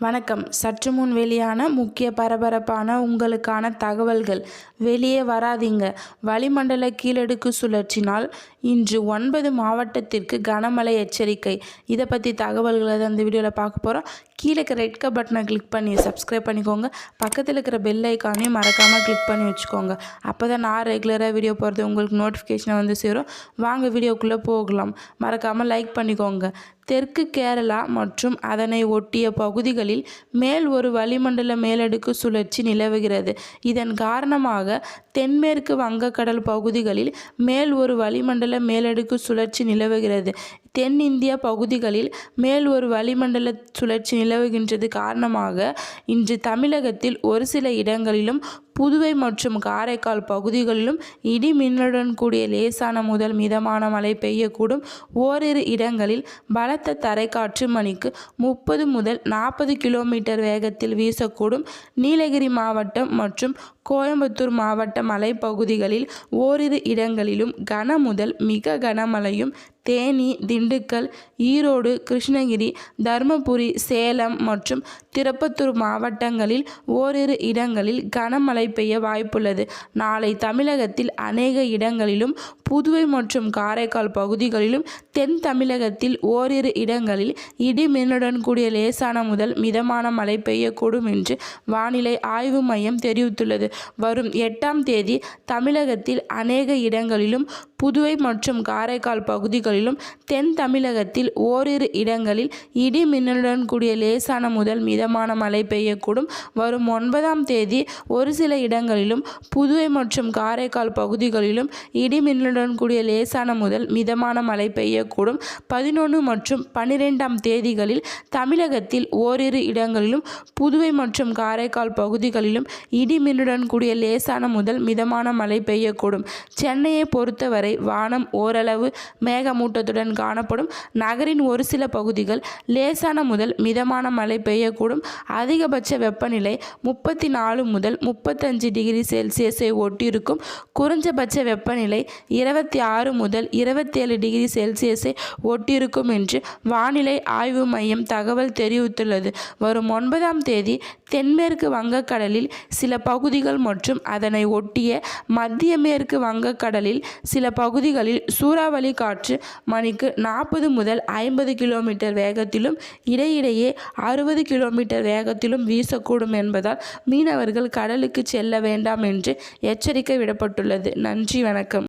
வணக்கம். சற்று முன் வெளியான முக்கிய பரபரப்பான உங்களுக்கான தகவல்கள். வெளியே வராதீங்க. வளிமண்டல கீழடுக்கு சுழற்சினால் இன்று 9 மாவட்டத்திற்கு கனமழை எச்சரிக்கை. இதை பற்றி தகவல்களை தான் இந்த வீடியோவில் பார்க்க போகிறோம். கீழே இருக்கிற ரெட் கலர் பட்டனை கிளிக் பண்ணி சப்ஸ்கிரைப் பண்ணிக்கோங்க. பக்கத்தில் இருக்கிற பெல் ஐக்கானையும் மறக்காமல் கிளிக் பண்ணி வச்சுக்கோங்க. அப்போ தான் நான் ரெகுலராக வீடியோ போகிறது உங்களுக்கு நோட்டிஃபிகேஷனை வந்து சேரும். வாங்க வீடியோக்குள்ளே போகலாம். மறக்காமல் லைக் பண்ணிக்கோங்க. தெற்கு கேரளா மற்றும் அதனை ஒட்டிய பகுதிகளில் மேல் ஒரு வளிமண்டல மேலடுக்கு சுழற்சி நிலவுகிறது. இதன் காரணமாக தென்மேற்கு வங்கக்கடல் பகுதிகளில் மேல் ஒரு வளிமண்டல மேலடுக்கு சுழற்சி நிலவுகிறது. தென்னிந்திய பகுதிகளில் மேல் ஒரு வளிமண்டல சுழற்சி நிலவுகின்றது காரணமாக இன்று தமிழகத்தில் ஒரு சில இடங்களிலும் புதுவை மற்றும் காரைக்கால் பகுதிகளிலும் இடி மின்னலுடன் கூடிய லேசான முதல் மிதமான மழை பெய்யக்கூடும். ஓரிரு இடங்களில் பலத்த தரைக்காற்று மணிக்கு 30 முதல் 40 கிலோமீட்டர் வேகத்தில் வீசக்கூடும். நீலகிரி மாவட்டம் மற்றும் கோயம்புத்தூர் மாவட்ட மலைப்பகுதிகளில் ஓரிரு இடங்களிலும் கன முதல் மிக கனமழையும், தேனி, திண்டுக்கல், ஈரோடு, கிருஷ்ணகிரி, தருமபுரி, சேலம் மற்றும் திருப்பத்தூர் மாவட்டங்களில் ஓரிரு இடங்களில் கனமழை பெய்ய வாய்ப்புள்ளது. நாளை தமிழகத்தில் அநேக இடங்களிலும், புதுவை மற்றும் காரைக்கால் பகுதிகளிலும், தென் தமிழகத்தில் ஓரிரு இடங்களில் இடி மின்னலுடன் கூடிய லேசான முதல் மிதமான மழை பெய்யக்கூடும் என்று வானிலை ஆய்வு மையம் தெரிவித்துள்ளது. வரும் 8ஆம் தேதி தமிழகத்தில் அநேக இடங்களிலும், புதுவை மற்றும் காரைக்கால் பகுதிகளிலும், தென் தமிழகத்தில் ஓரிரு இடங்களில் இடி மின்னலுடன் கூடிய லேசான முதல் மிதமான மழை பெய்யக்கூடும். வரும் 9ஆம் தேதி ஒரு சில இடங்களிலும், புதுவை மற்றும் காரைக்கால் பகுதிகளிலும் இடி மின்னலுடன் கூடிய லேசான முதல் மிதமான மழை பெய்யக்கூடும். 11 மற்றும் 12ஆம் தேதிகளில் தமிழகத்தில் ஓரிரு இடங்களிலும், புதுவை மற்றும் காரைக்கால் பகுதிகளிலும் இடி மின்னலுடன் கூடிய லேசான முதல் மிதமான மழை பெய்யக்கூடும். சென்னையை பொறுத்தவரை வானம் ஓரளவு மேகமூட்டத்துடன் காணப்படும். நகரின் ஒரு சில பகுதிகள் லேசான முதல் மிதமான மழை பெய்யக்கூடும். அதிகபட்ச வெப்பநிலை 34 முதல் 35 டிகிரி செல்சியஸை ஒட்டியிருக்கும். குறைஞ்சபட்ச வெப்பநிலை 26 முதல் 27 டிகிரி செல்சியஸை ஒட்டியிருக்கும் என்று வானிலை ஆய்வு மையம் தகவல் தெரிவித்துள்ளது. வரும் 9ஆம் தேதி தென்மேற்கு வங்கக்கடலில் சில பகுதிகள் மற்றும் அதனை ஒட்டிய மத்திய மேற்கு வங்கக்கடலில் சில பகுதிகளில் சூறாவளி காற்று மணிக்கு 40 முதல் 50 கிலோமீட்டர் வேகத்திலும், இடையிடையே 60 கிலோமீட்டர் வேகத்திலும் வீசக்கூடும் என்பதால் மீனவர்கள் கடலுக்கு செல்ல வேண்டாம் என்று எச்சரிக்கை விடப்பட்டுள்ளது. நன்றி, வணக்கம்.